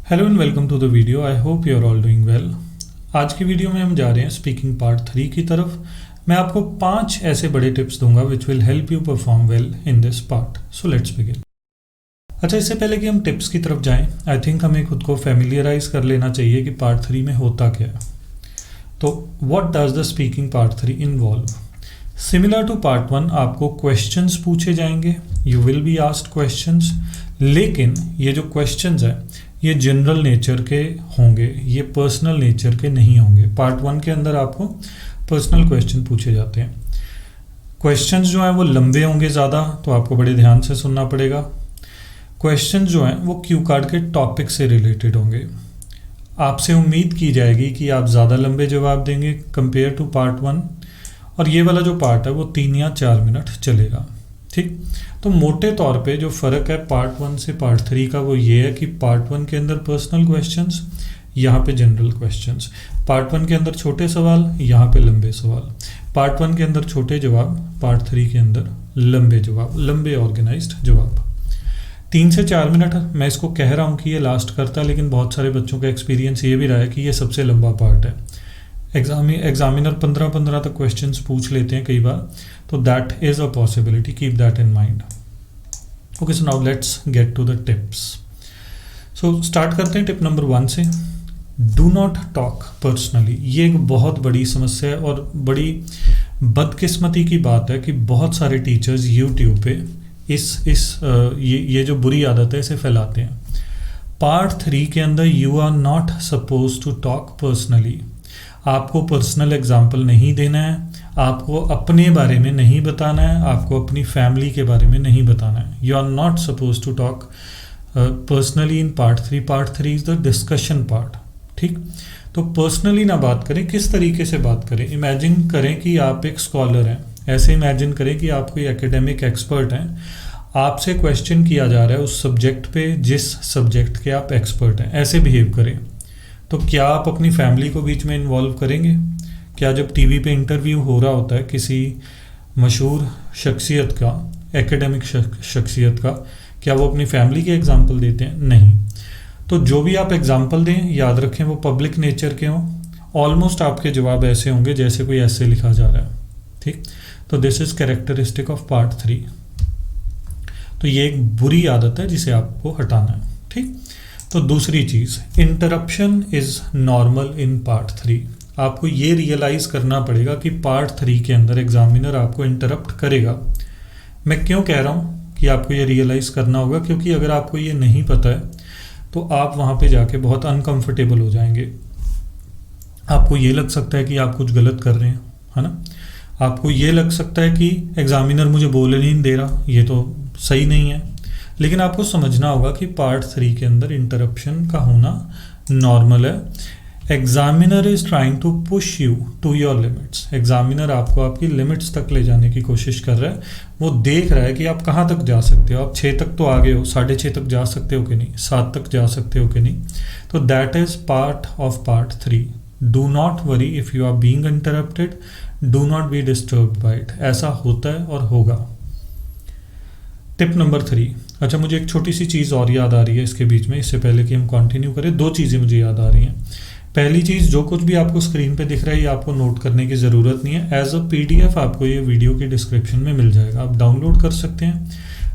Hello and welcome to the video. I hope you are all doing well. आज की video में हम जा रहे हैं स्पीकिंग पार्ट 3 की तरफ। मैं आपको 5 ऐसे बड़े टिप्स दूंगा which will help you perform well in this part. So let's begin. अच्छा, इससे पहले कि हम टिप्स की तरफ जाएं, आई थिंक हमें खुद को फैमिलियराइज कर लेना चाहिए कि पार्ट 3 में होता क्या है। तो what does the speaking part 3 involve? Similar to part 1 आपको क्वेश्चंस पूछे जाएंगे, you will be asked questions, लेकिन ये जो क्वेश्चंस है ये जनरल नेचर के होंगे, ये पर्सनल नेचर के नहीं होंगे। पार्ट 1 के अंदर आपको पर्सनल क्वेश्चन पूछे जाते हैं। क्वेश्चंस जो हैं वो लंबे होंगे ज़्यादा, तो आपको बड़े ध्यान से सुनना पड़ेगा। क्वेश्चंस जो हैं वो क्यू कार्ड के टॉपिक से रिलेटेड होंगे। आपसे उम्मीद की जाएगी कि आप ज़्यादा लंबे जवाब देंगे कंपेयर टू पार्ट 1, और ये वाला जो पार्ट है वो 3 या 4 मिनट चलेगा। ठीक, तो मोटे तौर पे जो फ़र्क है पार्ट 1 से पार्ट 3 का वो ये है कि पार्ट 1 के अंदर पर्सनल क्वेश्चंस, यहाँ पे जनरल क्वेश्चंस। पार्ट 1 के अंदर छोटे सवाल, यहाँ पे लंबे सवाल। पार्ट 1 के अंदर छोटे जवाब, पार्ट 3 के अंदर लंबे जवाब, लंबे ऑर्गेनाइज्ड जवाब। 3 से 4 मिनट मैं इसको कह रहा हूँ कि ये लास्ट करता है, लेकिन बहुत सारे बच्चों का एक्सपीरियंस ये भी रहा है कि ये सबसे लंबा पार्ट है। एग्जामिनर 15 तक क्वेश्चंस पूछ लेते हैं कई बार, तो that is a possibility, keep that in mind. Okay, so now let's get to the tips. So start करते हैं टिप नंबर 1 से। Do not talk personally. ये एक बहुत बड़ी समस्या है और बड़ी बदकिस्मती की बात है कि बहुत सारे टीचर्स यूट्यूब पे ये जो बुरी आदत है इसे फैलाते हैं। पार्ट 3 के अंदर you are not suppose to talk personally. आपको पर्सनल एग्जाम्पल नहीं देना है, आपको अपने बारे में नहीं बताना है, आपको अपनी फैमिली के बारे में नहीं बताना है। You are not suppose to talk personally in part 3। Part 3 is the discussion part. ठीक, तो पर्सनली ना बात करें। किस तरीके से बात करें? इमेजिन करें कि आप एक स्कॉलर हैं, ऐसे इमेजिन करें कि आप कोई एकेडमिक एक्सपर्ट हैं, आपसे क्वेश्चन किया जा रहा है उस सब्जेक्ट पे जिस सब्जेक्ट के आप एक्सपर्ट हैं। ऐसे बिहेव करें। तो क्या आप अपनी फैमिली को बीच में इन्वॉल्व करेंगे? क्या जब टीवी पे इंटरव्यू हो रहा होता है किसी मशहूर शख्सियत का, एकेडमिक शख्सियत का, क्या वो अपनी फैमिली के एग्जाम्पल देते हैं? नहीं। तो जो भी आप एग्जाम्पल दें, याद रखें वो पब्लिक नेचर के हों। ऑलमोस्ट आपके जवाब ऐसे होंगे जैसे कोई ऐसे लिखा जा रहा है। ठीक, तो this is characteristic of part 3। तो ये एक बुरी आदत है जिसे आपको हटाना है। ठीक, तो दूसरी चीज़, interruption is normal in part 3। आपको ये रियलाइज़ करना पड़ेगा कि पार्ट 3 के अंदर एग्जामिनर आपको इंटरप्ट करेगा। मैं क्यों कह रहा हूँ कि आपको ये रियलाइज़ करना होगा? क्योंकि अगर आपको ये नहीं पता है तो आप वहाँ पे जाके बहुत अनकंफर्टेबल हो जाएंगे। आपको ये लग सकता है कि आप कुछ गलत कर रहे हैं, है ना? आपको ये लग सकता है कि एग्जामिनर मुझे बोलने नहीं दे रहा, ये तो सही नहीं है। लेकिन आपको समझना होगा कि पार्ट 3 के अंदर इंटरप्शन का होना नॉर्मल है। Examiner is trying to push you to your limits. Examiner आपको आपकी लिमिट्स तक ले जाने की कोशिश कर रहा है। वो देख रहा है कि आप कहाँ तक जा सकते हो। आप 6 तक तो आ गए हो, 6.5 तक जा सकते हो कि नहीं, 7 तक जा सकते हो कि नहीं। तो that is part of part 3। Do not worry if you are being interrupted, do not be disturbed by it. ऐसा होता है और होगा। Tip number 3। अच्छा, मुझे एक छोटी सी चीज़ और याद आ रही है इसके बीच में, इससे पहले कि हम कंटिन्यू करें। 2 चीज़ें मुझे याद आ रही हैं। पहली चीज़, जो कुछ भी आपको स्क्रीन पे दिख रहा है ये आपको नोट करने की ज़रूरत नहीं है। एज अ PDF आपको ये वीडियो की डिस्क्रिप्शन में मिल जाएगा। आप डाउनलोड कर सकते हैं,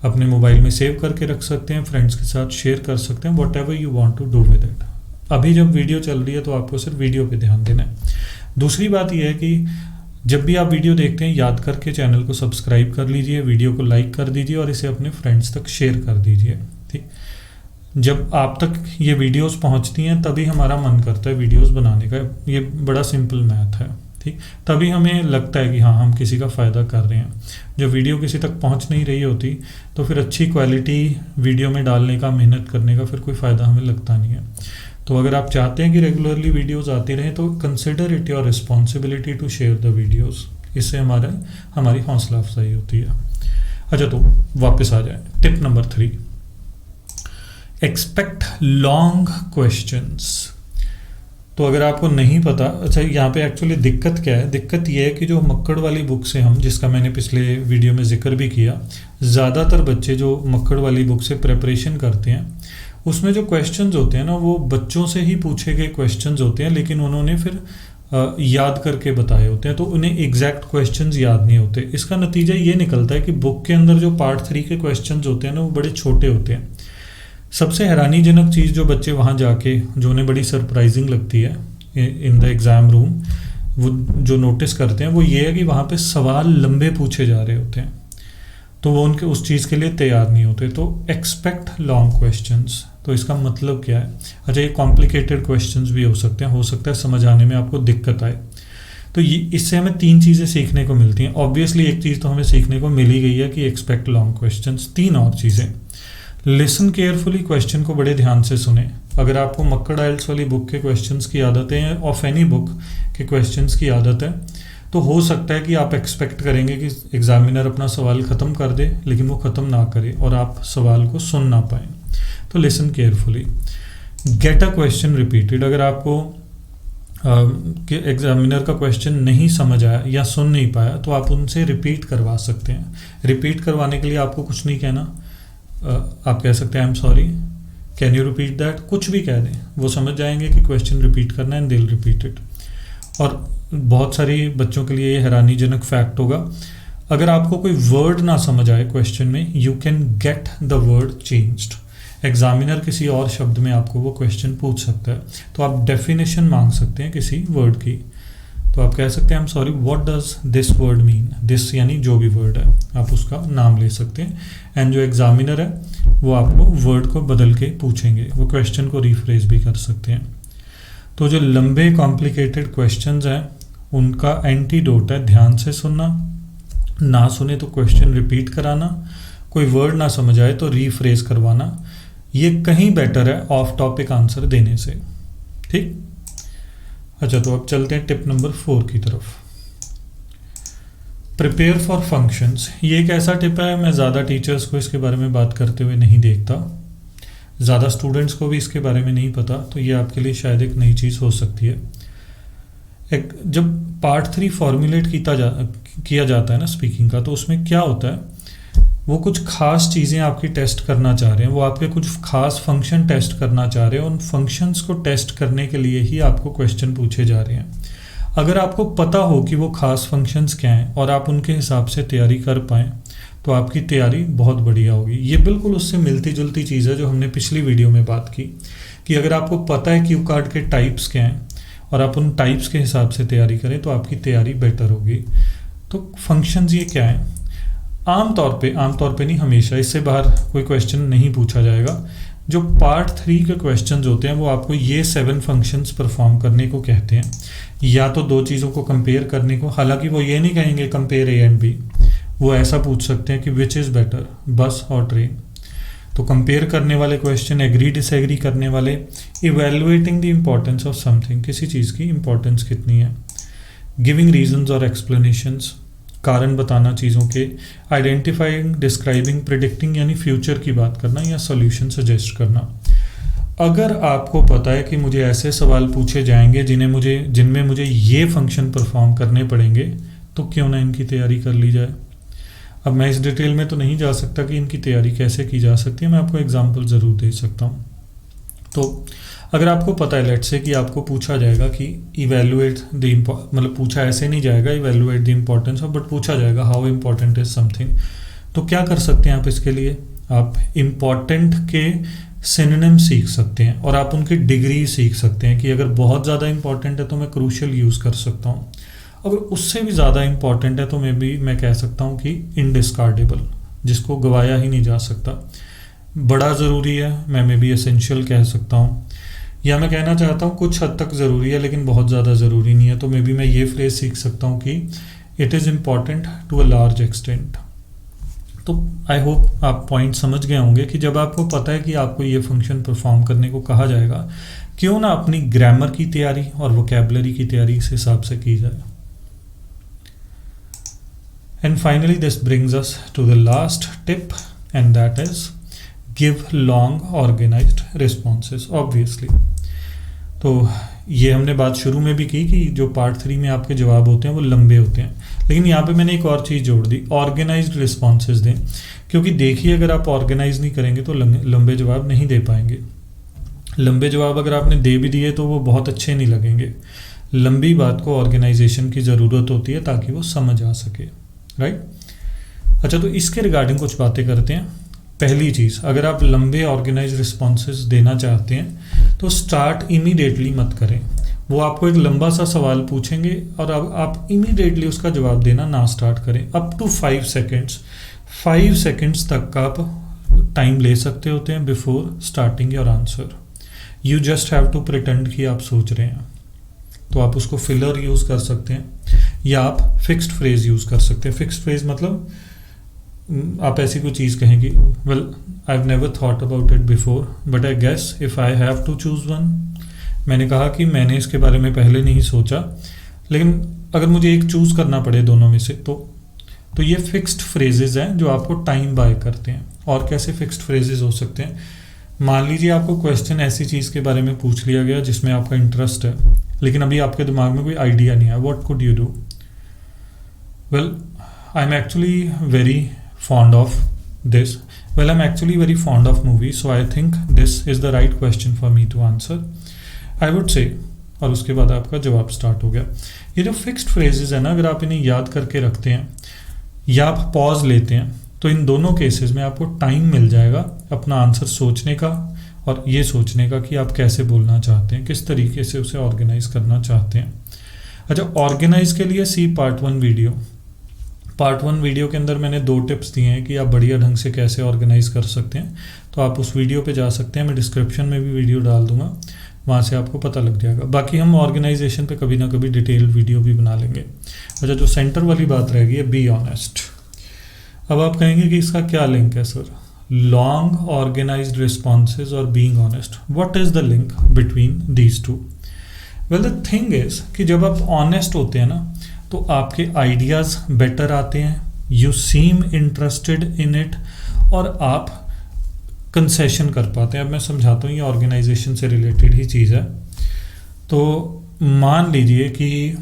अपने मोबाइल में सेव करके रख सकते हैं, फ्रेंड्स के साथ शेयर कर सकते हैं, whatever you want to do with it. अभी जब वीडियो चल रही है तो आपको सिर्फ वीडियो पर ध्यान देना है। दूसरी बात यह है कि जब भी आप वीडियो देखते हैं याद करके चैनल को सब्सक्राइब कर लीजिए, वीडियो को लाइक कर दीजिए और इसे अपने फ्रेंड्स तक शेयर कर दीजिए। ठीक, जब आप तक ये वीडियोस पहुंचती हैं तभी हमारा मन करता है वीडियोस बनाने का। ये बड़ा सिंपल मैथ है। ठीक, तभी हमें लगता है कि हाँ, हम किसी का फ़ायदा कर रहे हैं। जब वीडियो किसी तक पहुंच नहीं रही होती तो फिर अच्छी क्वालिटी वीडियो में डालने का, मेहनत करने का फिर कोई फ़ायदा हमें लगता नहीं है। तो अगर आप चाहते हैं कि रेगुलरली वीडियोस आती रहें तो consider it your responsibility to share the videos. इससे हमारी हौसला अफजाई होती है। अच्छा, तो वापस आ जाए। Tip number 3, expect long questions. तो अगर आपको नहीं पता, अच्छा यहाँ पे एक्चुअली दिक्कत क्या है? दिक्कत ये है कि जो मक्कड़ वाली बुक से हम, जिसका मैंने पिछले वीडियो में जिक्र भी किया, ज़्यादातर बच्चे जो मक्कड़ वाली बुक से प्रेपरेशन करते हैं उसमें जो क्वेश्चंस होते हैं ना वो बच्चों से ही पूछे गए क्वेश्चंस होते हैं, लेकिन उन्होंने फिर याद करके बताए होते हैं, तो उन्हें एग्जैक्ट क्वेश्चंस याद नहीं होते। इसका नतीजा ये निकलता है कि बुक के अंदर जो पार्ट 3 के क्वेश्चंस होते हैं ना वो बड़े छोटे होते हैं। सबसे हैरानीजनक चीज़ जो बच्चे वहाँ जाके जो उन्हें बड़ी सरप्राइजिंग लगती है इन द एग्ज़ाम रूम, वो जो नोटिस करते हैं वो ये है कि वहाँ पे सवाल लंबे पूछे जा रहे होते हैं, तो वो उनके उस चीज़ के लिए तैयार नहीं होते। तो एक्सपेक्ट लॉन्ग क्वेश्चंस, तो इसका मतलब क्या है? अच्छा, ये कॉम्प्लिकेटेड क्वेश्चंस भी हो सकते हैं, समझ आने में आपको दिक्कत आए। तो ये इससे हमें 3 चीज़ें सीखने को मिलती हैं। ऑब्वियसली एक चीज़ तो हमें सीखने को मिल ही गई है कि एक्सपेक्ट लॉन्ग क्वेश्चंस। 3 और चीज़ें, लिसन केयरफुली, क्वेश्चन को बड़े ध्यान से सुने। अगर आपको मक्कड़ आइल्स वाली बुक के क्वेश्चंस की आदत है या ऑफ एनी बुक के क्वेश्चंस की आदत है, तो हो सकता है कि आप एक्सपेक्ट करेंगे कि एग्जामिनर अपना सवाल ख़त्म कर दे, लेकिन वो ख़त्म ना करे और आप सवाल को सुन ना पाएँ। तो listen carefully, get a question repeated. अगर आपको एग्जामिनर का क्वेश्चन नहीं समझ आया या सुन नहीं पाया तो आप उनसे रिपीट करवा सकते हैं। रिपीट करवाने के लिए आपको कुछ नहीं कहना, आप कह सकते हैं I am sorry, can you repeat that, कुछ भी कह दें, वो समझ जाएंगे कि क्वेश्चन रिपीट करना है and they will repeat it. और बहुत सारी बच्चों के लिए ये हैरानीजनक फैक्ट होगा, अगर आपको कोई वर्ड ना समझ आए क्वेश्चन में, you can get the word changed. Examiner किसी और शब्द में आपको वो क्वेश्चन पूछ सकता है, तो आप डेफिनेशन मांग सकते हैं किसी वर्ड की। तो आप कह सकते हैं I am sorry, what does this word mean, this यानी जो भी वर्ड है, आप उसका नाम ले सकते हैं। एंड जो एग्जामिनर है वो आपको वर्ड को बदल के पूछेंगे, वो क्वेश्चन को रिफ्रेज भी कर सकते हैं। तो जो लंबे कॉम्प्लिकेटेड क्वेश्चंस हैं उनका एंटीडोट है ध्यान से सुनना, ना सुने तो क्वेश्चन रिपीट कराना, कोई वर्ड ना समझ आए तो रीफ्रेज करवाना। ये कहीं बेटर है ऑफ टॉपिक आंसर देने से, ठीक। अच्छा, तो अब चलते हैं टिप नंबर 4 की तरफ। प्रिपेयर फॉर फंक्शंस, ये एक ऐसा टिप है, मैं ज़्यादा टीचर्स को इसके बारे में बात करते हुए नहीं देखता, ज़्यादा स्टूडेंट्स को भी इसके बारे में नहीं पता, तो ये आपके लिए शायद एक नई चीज़ हो सकती है। जब पार्ट 3 फॉर्मुलेट किया जाता है ना स्पीकिंग का, तो उसमें क्या होता है, वो कुछ खास चीज़ें आपकी टेस्ट करना चाह रहे हैं, वो आपके कुछ खास फंक्शन टेस्ट करना चाह रहे हैं, उन फंक्शंस को टेस्ट करने के लिए ही आपको क्वेश्चन पूछे जा रहे हैं। अगर आपको पता हो कि वो खास फंक्शंस क्या हैं और आप उनके हिसाब से तैयारी कर पाएँ तो आपकी तैयारी बहुत बढ़िया होगी। ये बिल्कुल उससे मिलती जुलती चीज़ है जो हमने पिछली वीडियो में बात की, कि अगर आपको पता है क्यू कार्ड के टाइप्स क्या हैं और आप उन टाइप्स के हिसाब से तैयारी करें तो आपकी तैयारी बेटर होगी। तो फंक्शंस ये क्या है, आमतौर पे नहीं, हमेशा इससे बाहर कोई क्वेश्चन नहीं पूछा जाएगा। जो पार्ट 3 के क्वेश्चंस होते हैं वो आपको ये 7 फंक्शंस परफॉर्म करने को कहते हैं, या तो 2 चीज़ों को कंपेयर करने को, हालांकि वो ये नहीं कहेंगे कंपेयर ए एंड बी, वो ऐसा पूछ सकते हैं कि विच इज़ बेटर, बस और ट्रेन। तो कंपेयर करने वाले क्वेश्चन, एग्री डिसएग्री करने वाले, evaluating the importance of something, किसी चीज़ की इम्पोर्टेंस कितनी है, गिविंग रीजंस और एक्सप्लेनेशंस, कारण बताना चीज़ों के, आइडेंटिफाइंग, डिस्क्राइबिंग, प्रिडिक्टिंग यानी फ्यूचर की बात करना, या सॉल्यूशन सजेस्ट करना। अगर आपको पता है कि मुझे ऐसे सवाल पूछे जाएंगे जिनमें मुझे ये फंक्शन परफॉर्म करने पड़ेंगे, तो क्यों ना इनकी तैयारी कर ली जाए। अब मैं इस डिटेल में तो नहीं जा सकता कि इनकी तैयारी कैसे की जा सकती है, मैं आपको एग्जांपल ज़रूर दे सकता हूँ। तो अगर आपको पता है लेट्स से कि आपको पूछा जाएगा कि इवेलुएट द मतलब पूछा ऐसे नहीं जाएगा evaluate the importance of, but पूछा जाएगा हाउ इम्पोर्टेंट इज समथिंग, तो क्या कर सकते हैं आप इसके लिए, आप इम्पोर्टेंट के सिनोनिम सीख सकते हैं और आप उनकी डिग्री सीख सकते हैं कि अगर बहुत ज़्यादा इंपॉर्टेंट है तो मैं क्रूशियल यूज़ कर सकता हूँ, अगर उससे भी ज़्यादा इंपॉर्टेंट है तो मैं कह सकता हूँ कि इनडिस्कार्डेबल, जिसको गवाया ही नहीं जा सकता। बड़ा ज़रूरी है मैं मे बी एसेंशियल कह सकता हूँ, या मैं कहना चाहता हूँ कुछ हद तक ज़रूरी है लेकिन बहुत ज़्यादा ज़रूरी नहीं है, तो मे बी मैं ये फ्रेज सीख सकता हूँ कि it is important to a large extent. तो आई होप आप पॉइंट समझ गए होंगे कि जब आपको पता है कि आपको ये फंक्शन परफॉर्म करने को कहा जाएगा, क्यों ना अपनी ग्रामर की तैयारी और वोकैबुलरी की तैयारी इस हिसाब से की जाए। And finally this brings us to the last tip and that is give long organised responses. Obviously तो ये हमने बात शुरू में भी की कि जो पार्ट 3 में आपके जवाब होते हैं वो लंबे होते हैं, लेकिन यहाँ पे मैंने एक और चीज़ जोड़ दी, ऑर्गेनाइज्ड रिस्पॉन्सेज दें, क्योंकि देखिए अगर आप ऑर्गेनाइज नहीं करेंगे तो लंबे जवाब नहीं दे पाएंगे। लंबे जवाब अगर आपने दे भी दिए तो वो बहुत अच्छे नहीं लगेंगे। लंबी बात को ऑर्गेनाइजेशन की ज़रूरत होती है ताकि वो समझ आ सके, राइट। अच्छा, तो इसके रिगार्डिंग कुछ बातें करते हैं। पहली चीज़, अगर आप लंबे ऑर्गेनाइज रिस्पॉन्सेज देना चाहते हैं तो स्टार्ट इमीडिएटली मत करें। वो आपको एक लंबा सा सवाल पूछेंगे और अब आप इमीडिएटली उसका जवाब देना ना स्टार्ट करें। अप टू 5 सेकेंड्स, 5 सेकेंड्स तक का आप टाइम ले सकते होते हैं before starting your answer. You just have to pretend कि आप सोच रहे हैं। तो आप उसको फिलर यूज़ कर सकते हैं या आप फिक्स्ड फ्रेज यूज़ कर सकते हैं। फिक्स्ड फ्रेज मतलब आप ऐसी कोई चीज़ कहेंगी, well I have never thought about it before but I guess if I have to choose one. मैंने कहा कि मैंने इसके बारे में पहले नहीं सोचा, लेकिन अगर मुझे एक चूज़ करना पड़े दोनों में से तो ये फिक्स्ड फ्रेजेस हैं जो आपको टाइम बाय करते हैं। और कैसे फिक्स्ड फ्रेजेस हो सकते हैं? मान लीजिए आपको क्वेश्चन ऐसी चीज़ के बारे में पूछ लिया गया जिसमें आपका इंटरेस्ट है, लेकिन अभी आपके दिमाग में कोई आइडिया नहीं है। What could you do? Well, I am actually very fond of this. Well, I'm actually very fond of movies, so I think this is the right question for me to answer. I would say, और उसके बाद आपका जवाब start हो गया। ये जो fixed phrases है ना, अगर आप इन्हें याद करके रखते हैं या आप पॉज लेते हैं तो इन दोनों केसेस में आपको टाइम मिल जाएगा अपना आंसर सोचने का और ये सोचने का कि आप कैसे बोलना चाहते हैं, किस तरीके से उसे ऑर्गेनाइज करना चाहते हैं। अच्छा, ऑर्गेनाइज के लिए see part 1 video. Part 1 video के अंदर मैंने 2 टिप्स दिए हैं कि आप बढ़िया ढंग से कैसे ऑर्गेनाइज कर सकते हैं। तो आप उस वीडियो पे जा सकते हैं, मैं डिस्क्रिप्शन में भी वीडियो डाल दूंगा, वहाँ से आपको पता लग जाएगा। बाकी हम ऑर्गेनाइजेशन पे कभी ना कभी डिटेल्ड वीडियो भी बना लेंगे। अच्छा, जो सेंटर वाली बात रहेगी है बी ऑनेस्ट। अब आप कहेंगे कि इसका क्या लिंक है सर? लॉन्ग ऑर्गेनाइज्ड रिस्पॉन्सेज और being honest, what is the link between these two? Well, the thing is कि जब आप ऑनेस्ट होते हैं ना तो आपके आइडियाज़ बेटर आते हैं, you seem interested in it और आप कंसेशन कर पाते हैं। अब मैं समझाता हूँ, ये ऑर्गेनाइजेशन से रिलेटेड ही चीज़ है। तो मान लीजिए कि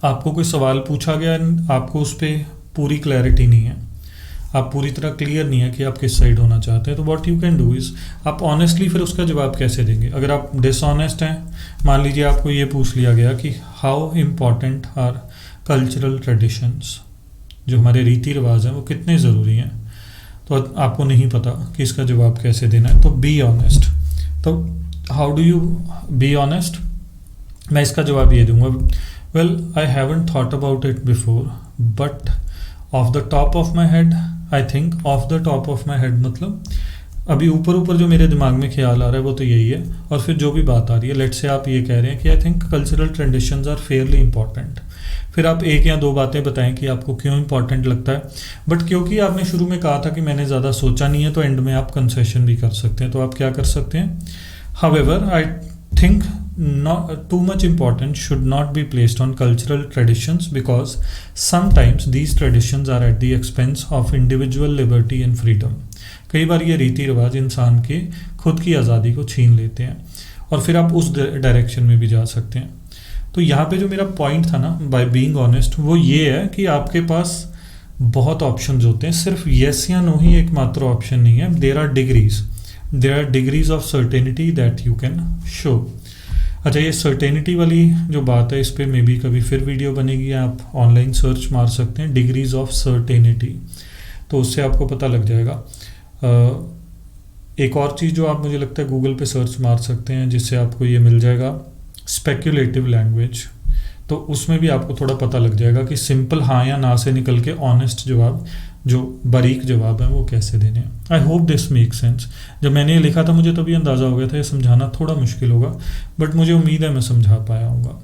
आपको कोई सवाल पूछा गया, आपको उस पर पूरी क्लैरिटी नहीं है, आप पूरी तरह क्लियर नहीं है कि आप किस साइड होना चाहते हैं। तो what you can do is, आप ऑनेस्टली फिर उसका जवाब कैसे देंगे? अगर आप डिसऑनेस्ट हैं, मान लीजिए आपको ये पूछ लिया गया कि how important are cultural traditions, जो हमारे रीति रिवाज हैं वो कितने ज़रूरी हैं, तो आपको नहीं पता कि इसका जवाब कैसे देना है। तो बी ऑनेस्ट। तो how do you be honest? मैं इसका जवाब ये दूंगा, well I haven't thought about it before but of the top of my head I think. Of the top of my head मतलब अभी ऊपर ऊपर जो मेरे दिमाग में ख्याल आ रहा है वो तो यही है, और फिर जो भी बात आ रही है, लेट से आप ये कह रहे हैं कि I think cultural traditions are fairly important. फिर आप एक या दो बातें बताएं कि आपको क्यों इंपॉर्टेंट लगता है, बट क्योंकि आपने शुरू में कहा था कि मैंने ज़्यादा सोचा नहीं है, तो एंड में आप कंसेशन भी कर सकते हैं। तो आप क्या कर सकते हैं? However I think not too much importance should not be placed on cultural traditions because sometimes these traditions are at the expense of individual liberty and freedom. कई बार ये रीति रिवाज इंसान के खुद की आज़ादी को छीन लेते हैं, और फिर आप उस डायरेक्शन में भी जा सकते हैं। तो यहाँ पे जो मेरा पॉइंट था ना बाय बीइंग ऑनेस्ट, वो ये है कि आपके पास बहुत ऑप्शंस होते हैं, सिर्फ येस या नो ही एकमात्र ऑप्शन नहीं है। There are degrees of certainty that you can show. अच्छा, ये सर्टेनिटी वाली जो बात है, इस पर मे भी कभी फिर वीडियो बनेगी, आप ऑनलाइन सर्च मार सकते हैं डिग्रीज ऑफ सर्टेनिटी, तो उससे आपको पता लग जाएगा। एक और चीज़ जो आप मुझे लगता है गूगल पे सर्च मार सकते हैं, जिससे आपको ये मिल जाएगा स्पेक्यूलेटिव लैंग्वेज, तो उसमें भी आपको थोड़ा पता लग जाएगा कि सिंपल हाँ या ना से निकल के ऑनेस्ट जवाब, जो बारीक जवाब है, वो कैसे देने हैं। I hope this make sense. जब मैंने ये लिखा था मुझे तभी अंदाज़ा हो गया था ये समझाना थोड़ा मुश्किल होगा, बट मुझे उम्मीद है मैं समझा पाया हूँगा।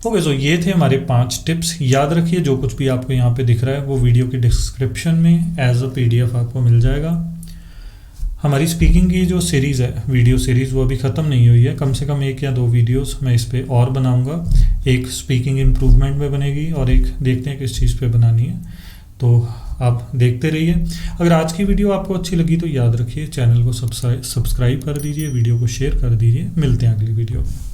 ओके, सो ये थे हमारे 5 टिप्स। याद रखिए, जो कुछ भी आपको यहाँ पे दिख रहा है वो वीडियो की डिस्क्रिप्शन में एज अ PDF आपको मिल जाएगा। हमारी स्पीकिंग की जो सीरीज़ है, वीडियो सीरीज़, वो अभी ख़त्म नहीं हुई है। कम से कम 1 या 2 वीडियोस मैं इस पर और बनाऊंगा। एक स्पीकिंग इम्प्रूवमेंट में बनेगी और एक देखते हैं किस चीज़ पे बनानी है, तो आप देखते रहिए। अगर आज की वीडियो आपको अच्छी लगी तो याद रखिए चैनल को सब्सक्राइब कर दीजिए, वीडियो को शेयर कर दीजिए। मिलते हैं अगली वीडियो में।